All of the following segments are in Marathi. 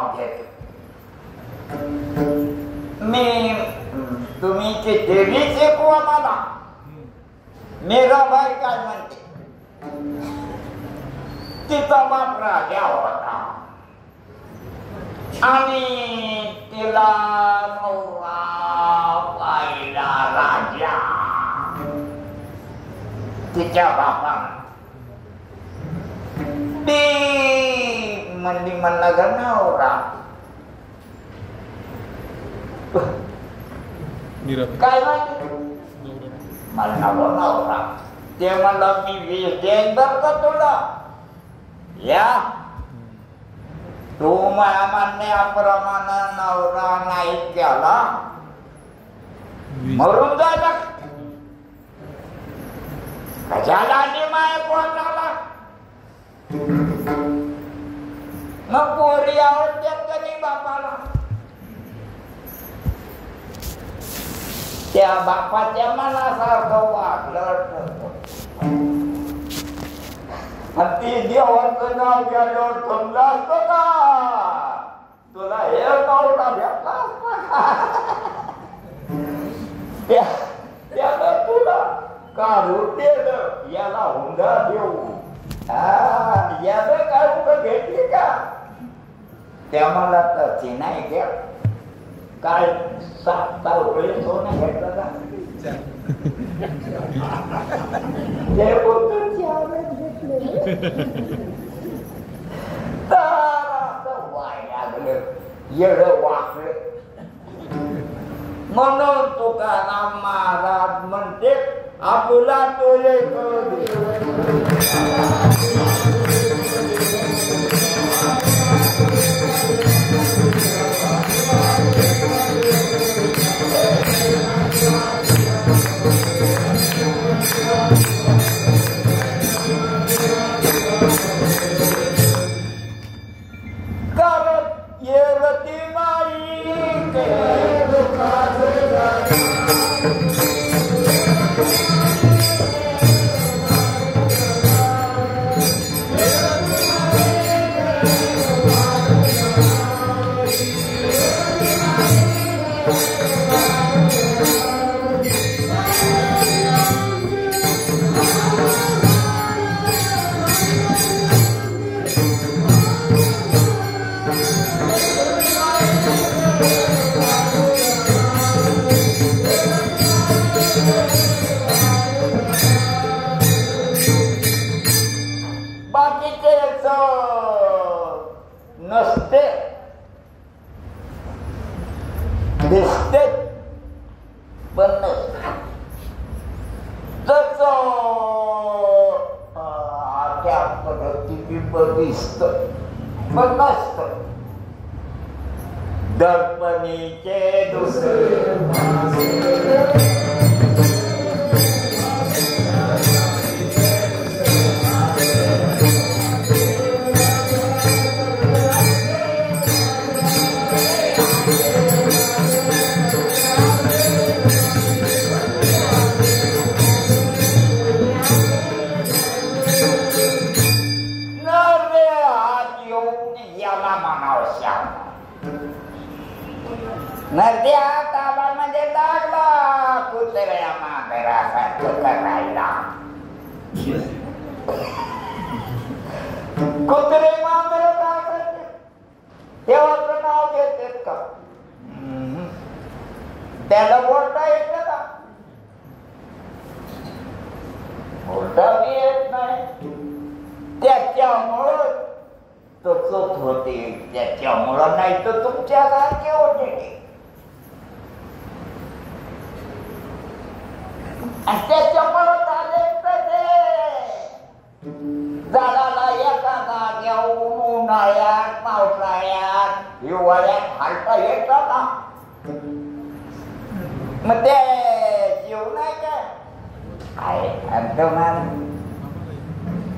नाव घेत मी तुम्ही किती शिकवा मला मीराबाई काय म्हणते तिचा बाप राजा होता आणि तिला नवरा पाहिला राजा तिच्या बापानं ती म्हणली म्हणला ग नवरा काय म्हणला नवरा ते म्हणला मी वीज देईन बर का तुला या तू माझ्या म्हणण्याप्रमाणे नवरा नाही केला मरून जायला कशाला माय पोटाला मग पोरी आवडतात कधी बापाला त्या बापाच्या मनासारखं वागलं ती देवाचं नाव घ्यायला समजा असतो का तुला हे नवरा भेटला त्याला तुला काढून दिलं याला हुंडा देऊ याला काय हुंडा घेतली का त्या मला तशी नाही घ्या काय 7 रुपये सोनं घेतलं का ते बोलतो येड वाकलं म्हणून तुकाराम महाराज म्हणते आपला तो दर्पणीचे दुसरे नद्या तालामध्ये लागला कुत्र्या मांजरासारखं करायला कुत्रे मांजर काय करते देवाचं नाव घेतात का त्याला बोलता येत का बोलता येत नाही त्याच्यामुळं तसंच होते त्याच्यामुळं नाही तर तुमच्या सारखे होते त्याच्यामुळं झाले झाडाला एखादा घेऊन उन्हाळ्यात पावसाळ्यात हिवाळ्यात हालता येत का मग ते जीव नाही काय अंतमान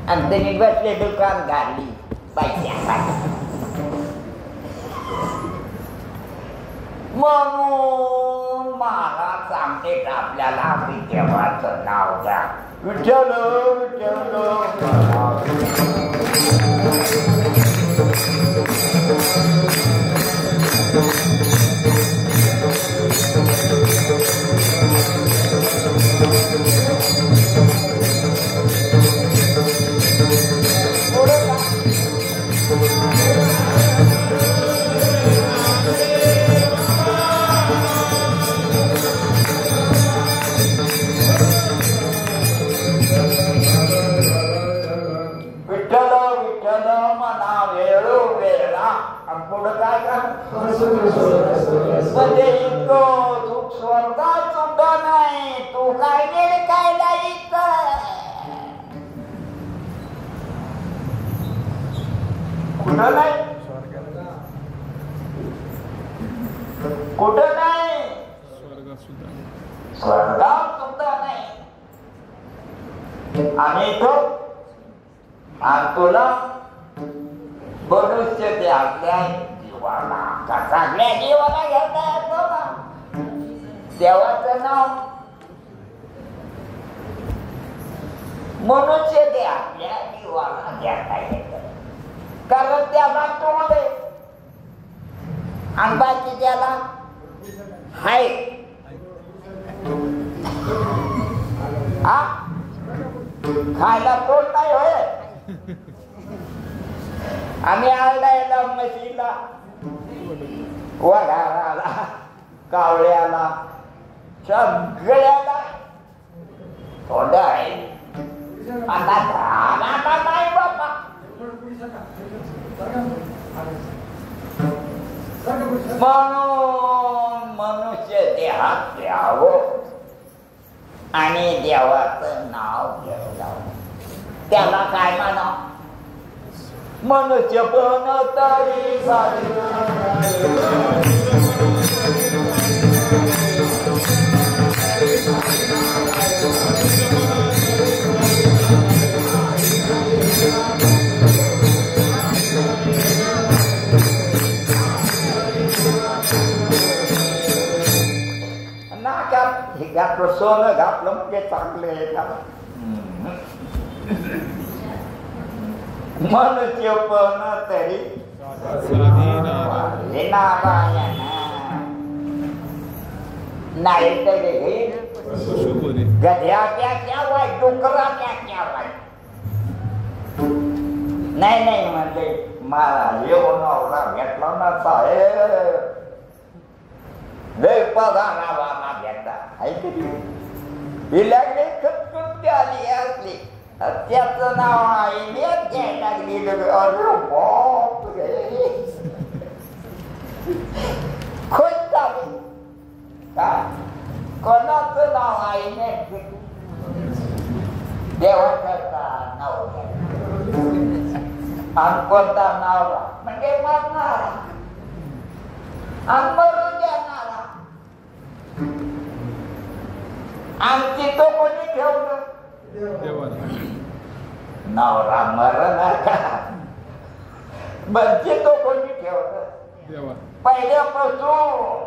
अंतनी बसले दुकान घालली पैशासाठी म्हणून महाराज सांगते आपल्याला विठ्ठलाचं नाव द्या विठ्ठल विठ्ठल म्हणजे इतकं तू स्वर्गात सुद्धा नाही, तू काय गेले काय नाही कुठं नाही, कुठं नाही, स्वर्गात सुद्धा नाही. आणि तो आणि तुला मनुष्य ते आपल्या जीवाला का चांगल्या जीवाला घेता येतो ना, देवाचं नाव मनुष्य ते आपल्या जीवाला घेता येत, कारण त्याला तोंड आणि बाकी त्याला हाय. खायला तोंड नाही होय. आम्ही आरडायला म्हशीला, वडाळाला, कावळ्याला, सगळ्याला तोंड आहे. आता नाही बाबा. म्हणून मनुष्य देहात द्यावं आणि देवाचं नाव घ्यावं. त्याला काय म्हणावं? मनुष्य पण तरी नाकात हे घातलं, सोनं घातलं म्हणजे चांगलं आहे का? मनुष्य पण तरी नाही तरी गध्याच्या वाईट, डुकराच्या वाईट. नाही म्हणजे मला येऊन नवरा भेटला ना साहेब, लय पगारावाला भेटला ही लागली खतखुत आली असली, त्याचं नाव आईनेच घ्यायला लागली. अरे बाप रे, खुश झाली का? कोणाचं नाव आईने घेतलं? देवाचं नाव आणि कोणता नाव म्हणजे मरणारा आणि मरू देणारा. आणि तिथं कोणी ठेवलं? नवरा मरणार का? म्हणजे तो कोणी ठेवलं? पहिल्यापासून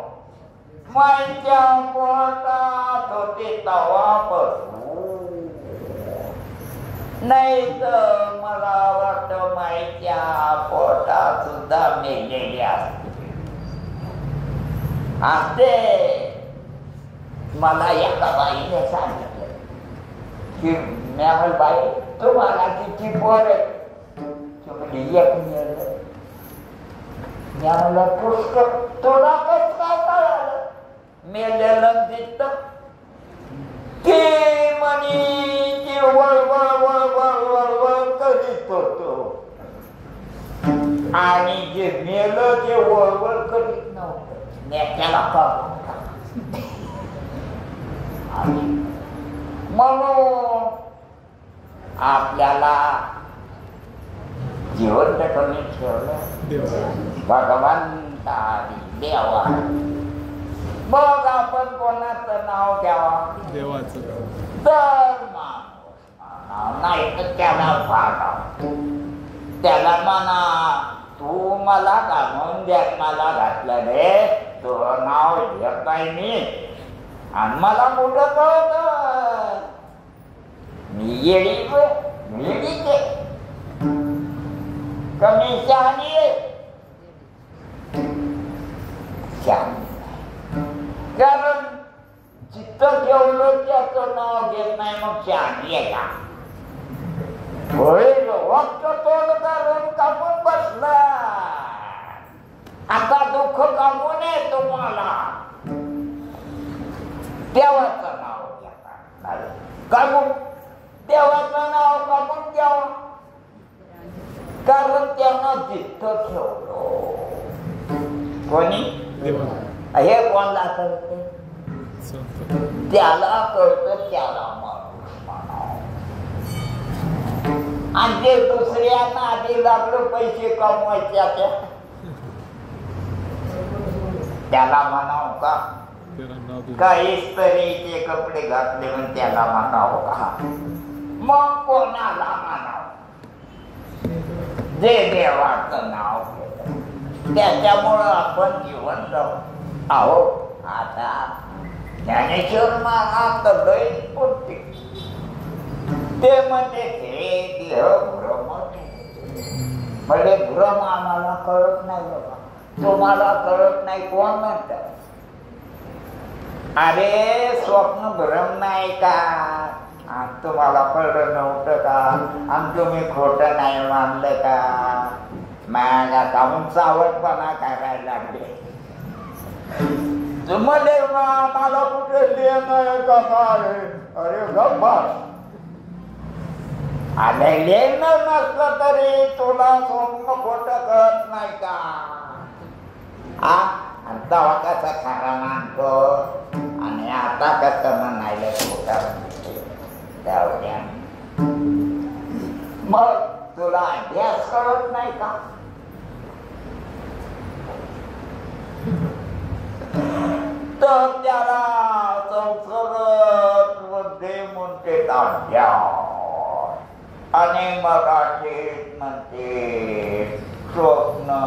माईच्या पोटात होते तवापासून. नाही तर मला वाटतं माईच्या पोटात सुद्धा मेलेले असते. मला एका बाईने सांगितलं की मॅमल बाई, तुम्हाला किती पोर आहे? एक मिळालं. मला पुष्कळ. तुला कसं काय कळालं? मेलेलं दिसत की म्हणी की वळवळ वळवळ वळवळ करीत होतो आणि जे मेलं ते वळवळ करीत नव्हतं. नेत्याला काढून आणि म्हणून आपल्याला जिवंत कमी ठेवलं भगवंतानी, देवा. मग आपण कोणाचं नाव घ्यावा? देवाचं. तर माणूस नाही तर त्याला भागा, त्याला म्हणा तू मला घालून जन्माला घातलं रे, तुझं नाव घेत नाही मी आणि मला मोठं कळत. मी येडी कमी शहाणी आहे. कारण चित्त ठेवलं त्याचं नाव घेत नाही, मग शहाणी आहे का? वक्त तोड करून कापून बसला. आता दुःख कामू नये तुम्हाला. देवाचं नाव घ्या, काढून देवाचं नाव काढून द्यावं. कारण त्यांना जिद्द ठेवलं कोणी हे कोणला करते त्याला कळतं त्याला माणूस म्हणावं आणि ते दुसऱ्यांना आधी लागलं पैसे कमवायच्या त्याला म्हणाव का काहीच तऱ्हेचे कपडे घातले म्हणून त्याला म्हणावं का मग कोणाला म्हणावं जे देवाचं नाव घेतं त्याच्यामुळं आपण जिवंत आहो आता ज्ञानेश्वर महाराज लय बोलते ते म्हणते हे देह भ्रम म्हणजे भ्रम आम्हाला कळत नाही बाबा तुम्हाला कळत नाही कोण म्हणत अरे स्वप्न भ्रम नाही का तुम्हाला कळलं नव्हतं का आणि तुम्ही खोटं नाही मानलं का माझ्या काहून चावटपणा करायला लागले मला कुठे लेणं का काय अरे गप्पा अरे लेणं नसलं तरी तुला स्वप्न खोटं कळत नाही का तवा कसा खरा मानतो आणि आता कसं म्हणायला खोटा म्हणते मग तुला अभ्यास कळत नाही का तर त्याला संस्कृत मध्ये म्हणते अभ्यास आणि मराठीत म्हणते स्वप्न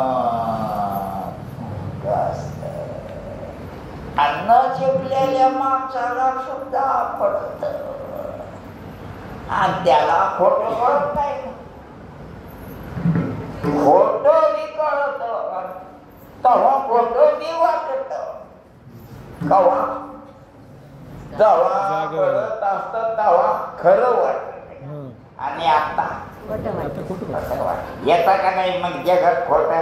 अन्न शिकलेल्या माणसाला सुद्धा पडत आणि त्याला खोटं कळत नाही खोटं बी कळत तेव्हा खोटं बी वाटत कवा जेव्हा कळत असत तेव्हा खरं वाटत आणि आता येता का नाही मग जगात खोट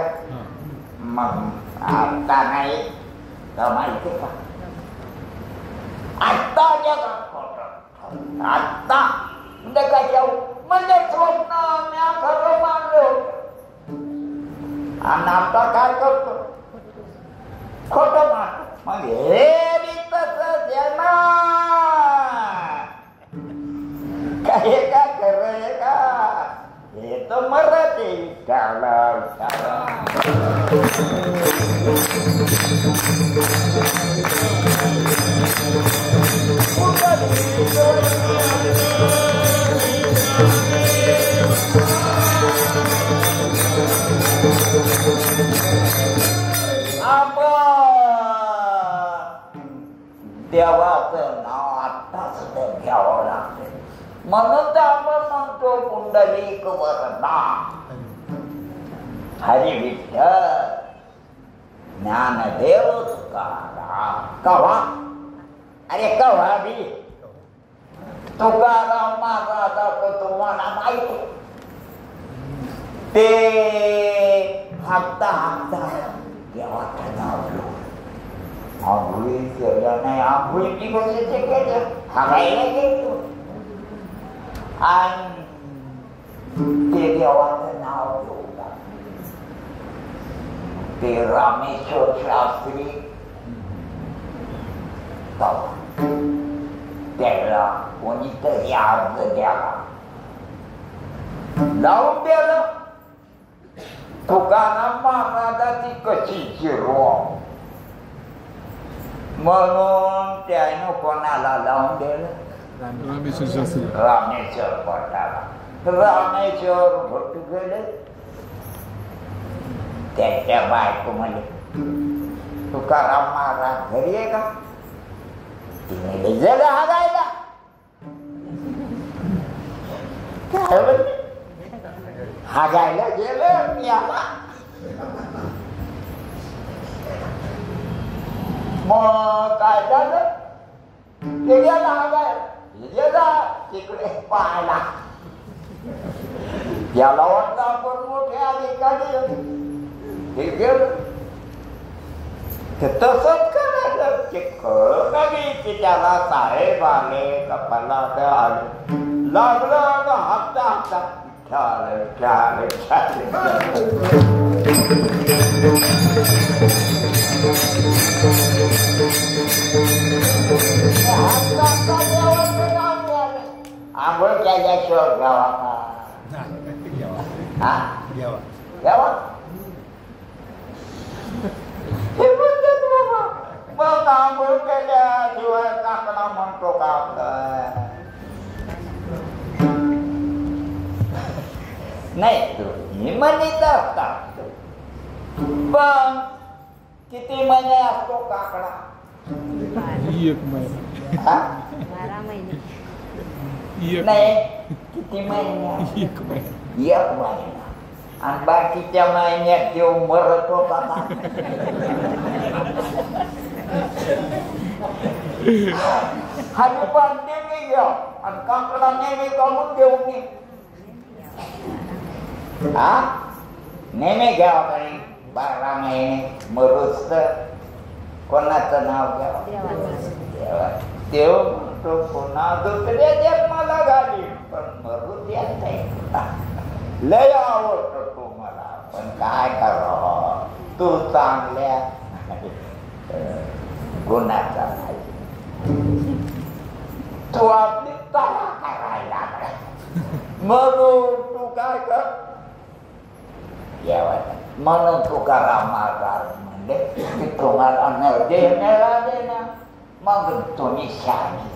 मग आता नाही माहिती का आता जगात खोट आता म्हणजे काय म्हणजे स्वप्न मी खरं मानलं आणि आता काय करतो खोट मानतो मग हे बी तसंच ना काय का खरं का हे तर मराठी त्याला देवाचं नाव आत्ताच घ्यावं लागते म्हणून तर आपण म्हणतो पुंडलिक वरदा हरी विठ्ठल ज्ञानदेव तुकाराम कव्हा अरे कव्हा बी तुकाराम माझा जातो तुम्हाला माहिती ते हाकता हाकता देवाचं नाव घेऊ आंघोळी केल्या नाही आंघोळीची गोष्टी ते केलं हागायला गेलो आणि ते देवाचं नाव घेऊ ते रामेश्वर शास्त्री त्याला कोणीतरी अर्ज द्याला लावून द्यालं तुकाराम महाराजाची कशीची रोम म्हणून त्यानं कोणाला लावून दिलं रामेश्वर भटाला रामेश्वर भट गेले त्याच्या बायको म्हणे तुकाराम महाराज घरी आहे का तिने जग हागायला हागायला गेलं याला मग काय झालं ते गेला हागायला गेला तिकडे पाहायला याला वाटलं आपण मोठे अधिकारी हे गेलं तसंच करायचं ते कळत नाही की त्याला साहेब आले कपाला आले लागलं हाता हाता आंघोळ केल्याशिवाय घ्यावा का? घ्यावा मग आंघोळ केल्याशिवाय काकडा म्हणतो का आपलं? नाही तुम्ही म्हणत असतात पण किती महिने असतो काकडा? 1 महिना. 12 महिने. नाही किती महिने? 1 महिना. 1 महिना. आणि बाकीच्या महिन्यात देव मरत होता ना. हाती पण नेहमी घ्या आणि काकडा नेहमी काढून देऊ नये. नेहमी घ्यावा काही 12 महिने मरूच तर कोणाचं नाव घ्यावं? देव म्हणतो पुन्हा दुसऱ्या जन्माला घाली पण मरू द्या नाही. लय आवडतो तू मला पण काय करावं? तू चांगल्या गुणाचा नाही. तू आपली तळा करायला म्हणून तू काय कर? म्हणून तुकाराम महाराज म्हणले की तुम्हाला न देण्याला देना मग तुम्ही शहाणी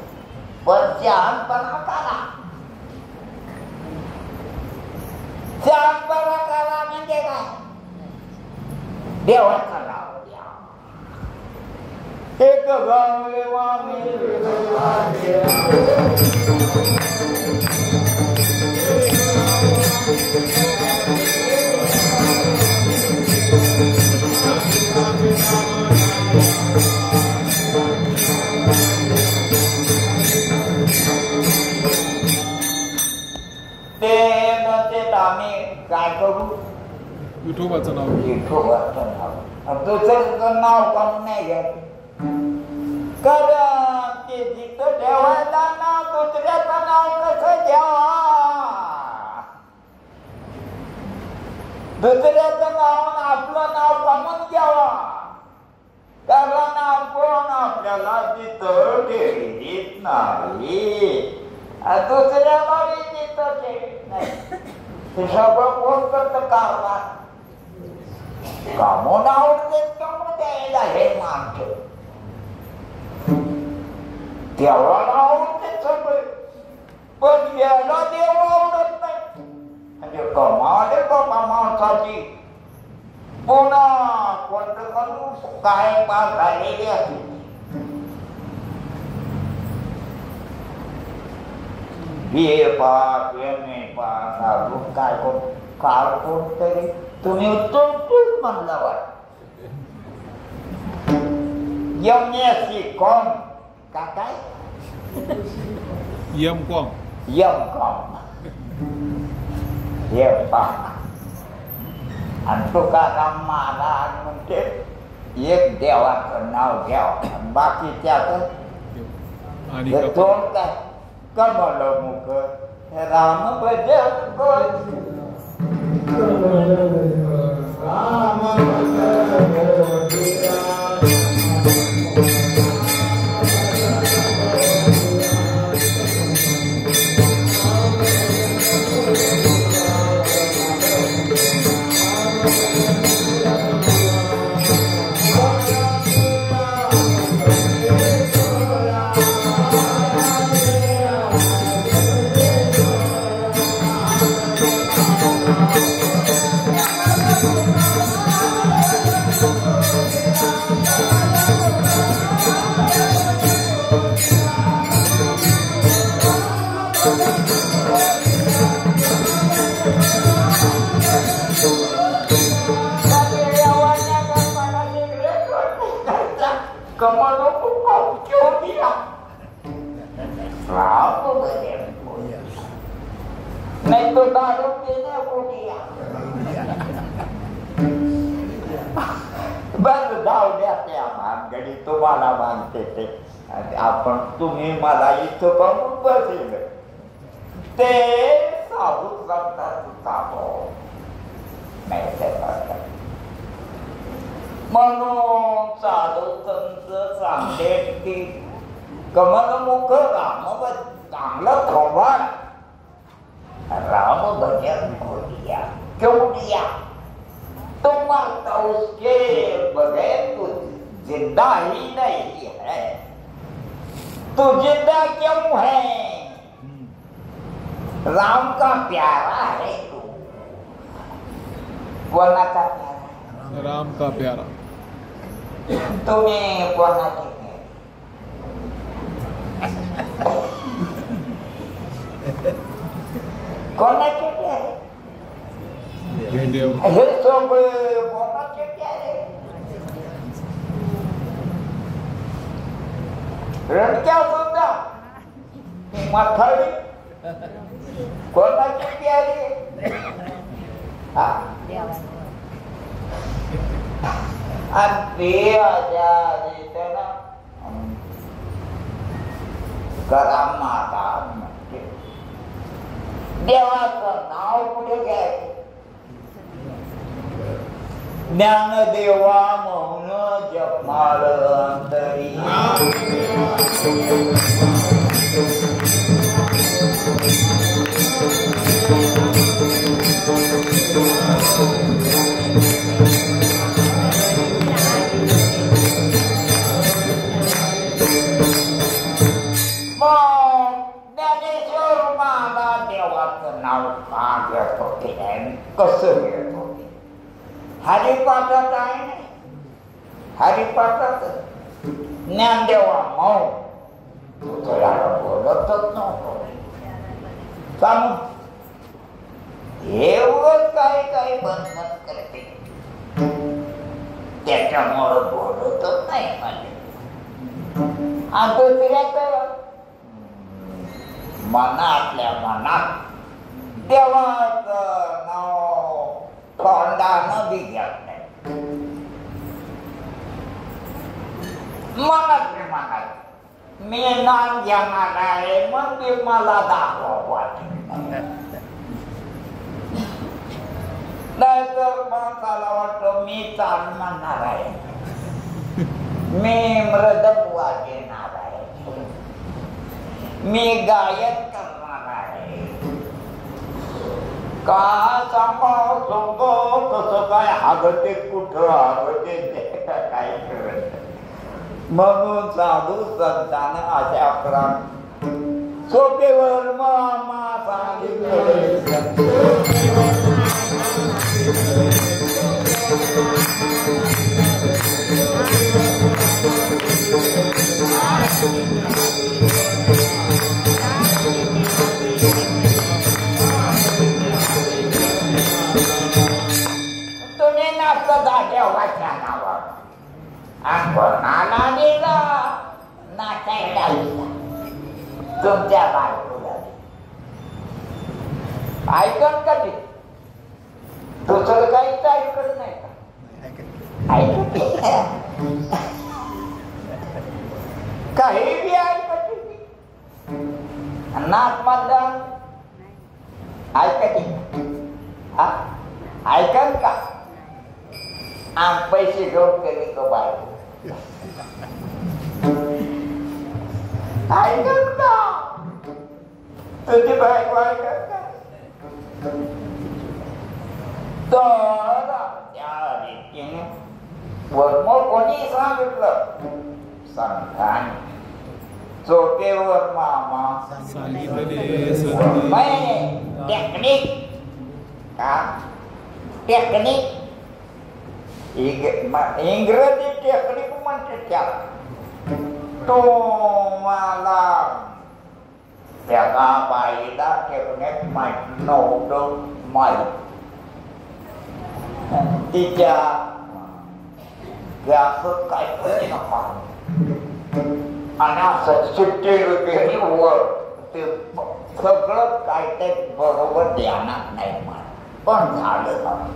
पण शहाणपणा करा. शहाणपणा करा म्हणजे काय? देवाचा नाव द्या. एक गावे आम्ही काय करू? विठोबाचं नाव. विठोबाचं नाव. दुसरं नाव काढून नाही घ्यायचं. कारण ते जिथं ठेवायला नाव दुसऱ्याचं नाव कसं घ्यावा? दुसऱ्याचं नाव आपलं नाव काढून घ्यावा. कारण आपण आपल्याला तिथं ठेवीत नाही. दुसऱ्याला तिथं ठेवीत नाही. हे सगळं कोण करतं? कारभार. कामून आवडते कामून द्यायला हे मानतो. देवाला आवडते सगळे पण याला देव आवडत नाही. म्हणजे कमाले बाबा माणसाची पुन्हा कोणतं करू काय पास झालेली असते. BA पास MA पास अजून काय कोण काळ कोणतरी तुम्ही उत्तम म्हणला वाट. MSc कॉम का काय? M.Com. M.Com. हे पहा आणि तुकाराम महाराज म्हणते एक देवाचं नाव घ्यावं बाकीच्याचं दोन काय? कमल मुख राम भजन राम नहीं तो दारू पीने को दिया बस जाऊ द्या ते भानगडी तुम्हाला मानते ते आपण तुम्ही मला इथं बघून बसेल ते साधू सांगतात नाही ते म्हणून साधू संत सांगते की कमलमुख राम चांगलं थोबाड राम भजन होलिया केवढिया तुम मरता उसके बगैर तू जिंदा ही नहीं है तू जिंदा क्यों है राम का प्यारा है तू कोणाचा प्यारा राम का प्यारा तुम्ही कोणाचे कोणाचे प्यारे देव हे सगळे कोणाचे प्यारे रडक्या सुद्धा मथाडी कोणाचे प्यारे आणि ते त्याला करा माता म्हणते देवाचं नाव कुठे घ्यायचं ज्ञानदेवा मौन जपमाल अंतरी ज्ञानेश्वर मला देवाचं नाव का घेत होते कसं घेत होते हरिपाठात आहे ना हरिपाठात ज्ञानदेवा मौ तुला बोलतच नव्हतो सांगू एवढं काही बंधन करते त्याच्यामुळं बोलतच नाही मला आता तिला मनातल्या मनात देवाचं नाव तोंडानं बी घेत नाही मनातल्या मनात मी नाम घेणार आहे मग ते मला दाखव वाटत नाहीतर माणसाला वाटतं मी चाल म्हणणार आहे मी मृदंग वाजवणार आहे मी गायन करणार आहे का सांभाळ सोंग कसं काय हागते कुठं हागते ते काय करत म्हणून साधू संतांना अशा प्रकारे सोपेवर मामा सांगितले तुम्ही नाचता देवाच्या नावावर कोणाला दिला नाचायला तुमच्या बायकोला ऐकत कधी दुसरं काहीच ऐकत नाही का ऐकत काही बी ऐकत नाच मधलं ऐकत ऐकन का आम पैसे घेऊन केली तो बायको ऐकत का तुझी बायको ऐकत का तर त्या रीतीने मग कोणी सांगितलं संतांनी चोटेवर मामा टेक्निक का टेक्निक इंग्रजी टेक्निक म्हणते त्याला तो मला त्याला बाईला टेक्निक माहित नव्हतं माहीत तिच्या असं काय नका आणि असं सुट्टी रुपये वर ते सगळं काय ते बरोबर ध्यानात नाही मला पण झालं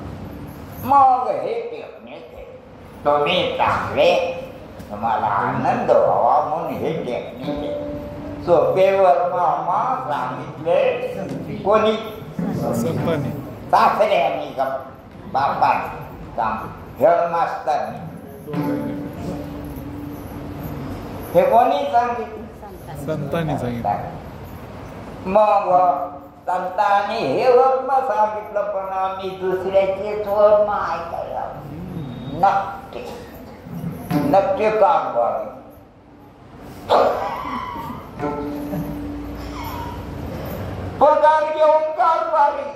मग हे टेक्निक आहे तुम्ही चांगले तुम्हाला आनंद व्हावा म्हणून हे टेक्निक आहे सोपेवर मामा सांगितले कोणी सासऱ्याने बापाने हेडमास्टरने तो काही हे कोणी सांगितलं? संतांनी सांगितलं. मग संतांनी हे वर्म सांगितलं, पण आम्ही दुसऱ्याचेच वर्म ऐकायला नक्की नक्की कारभारी. पगार घेऊन कारभारी,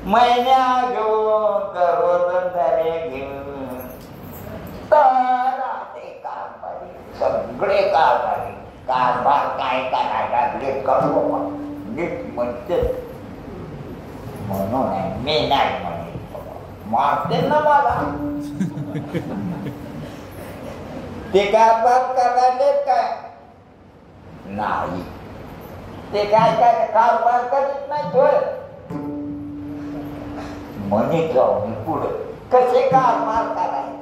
महिन्या घेऊन रोजंदारी घेऊन ते कारभारी, सगळे कारभारी. कारभार काय करायला नीट करू नीट म्हणते म्हणून मी नाही म्हणे मारते ना मला. ते कारभार करायले काय नाही, ते काय काय कारभार करीत नाही थोय म्हणे जाऊन पुढे कसे कारभार करायचे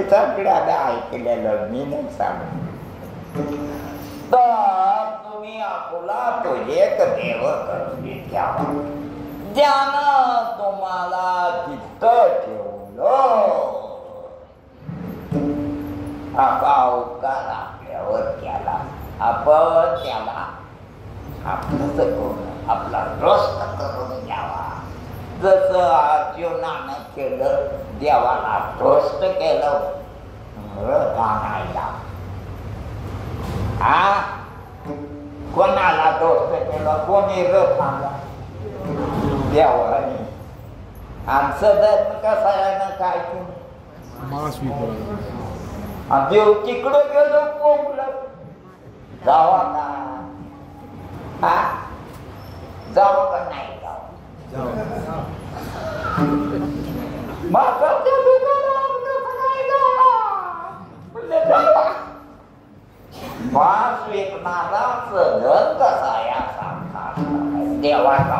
सगळ्या ऐकलेलं मी नाही सांगत. तर तुम्ही आपला तो एक देव करून घ्यावा, ज्यानं तुम्हाला जिथं ठेवलं आपा उपकार आपल्यावर केला, आपण त्याला आपलं करून आपला रस्त करून घ्यावा. जसं अर्जुनानं केलं, देवाला ट्रस्ट केलं रथ आणायला. कोणाला ट्रस्ट केलं? कोणी रथ आणला? देवाने. आमचं धर्म कसा आहे ना काय आणि देव तिकडं गेलो कोंबलं जावा का? जावं का नाही देवाचा